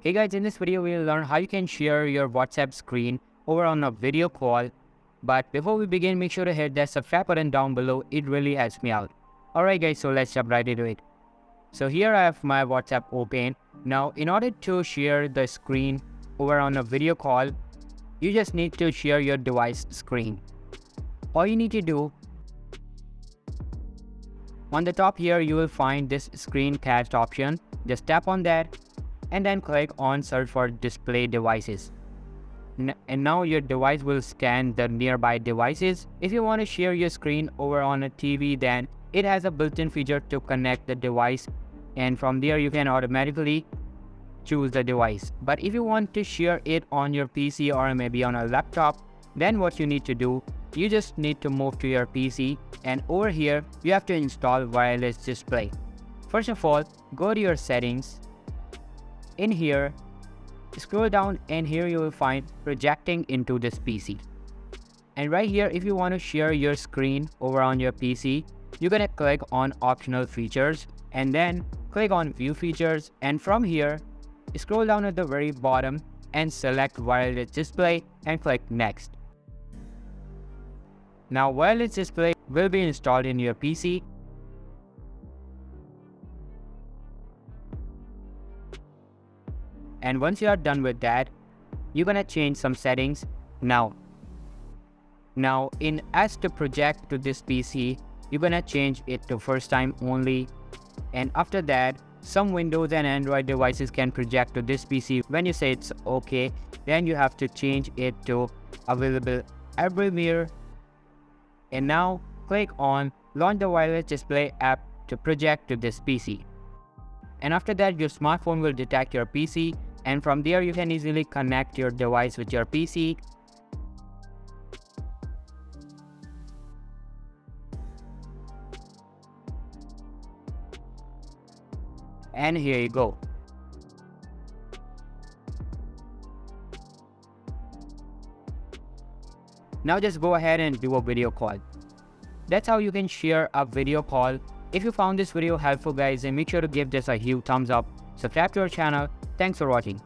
Hey guys, in this video we'll learn how you can share your WhatsApp screen over on a video call. But before we begin, make sure to hit that subscribe button down below. It really helps me out. Alright guys, so let's jump right into it. So here I have my WhatsApp open. Now in order to share the screen over on a video call, you just need to share your device screen. All you need to do, on the top here you will find this screencast option. Just tap on that and then click on search for display devices. And now your device will scan the nearby devices. If you want to share your screen over on a TV, then it has a built-in feature to connect the device, and from there you can automatically choose the device. But if you want to share it on your PC or maybe on a laptop, then what you need to do, you just need to move to your PC, and over here you have to install wireless display. First of all, go to your settings. In here, scroll down and here you will find projecting into this PC. And right here, if you want to share your screen over on your PC, you're gonna click on optional features and then click on view features, and from here scroll down at the very bottom and select wireless display and click next. Now wireless display will be installed in your PC. And once you are done with that, you're gonna change some settings. Now in as to project to this PC, you're gonna change it to first time only. And after that, some Windows and Android devices can project to this PC. When you say it's okay, then you have to change it to available everywhere. And now click on launch the wireless display app to project to this PC. And after that, your smartphone will detect your PC, and from there you can easily connect your device with your PC. And here you go. Now just go ahead and do a video call. That's how you can share a video call. If you found this video helpful guys, then make sure to give this a huge thumbs up. Subscribe to our channel. Thanks for watching.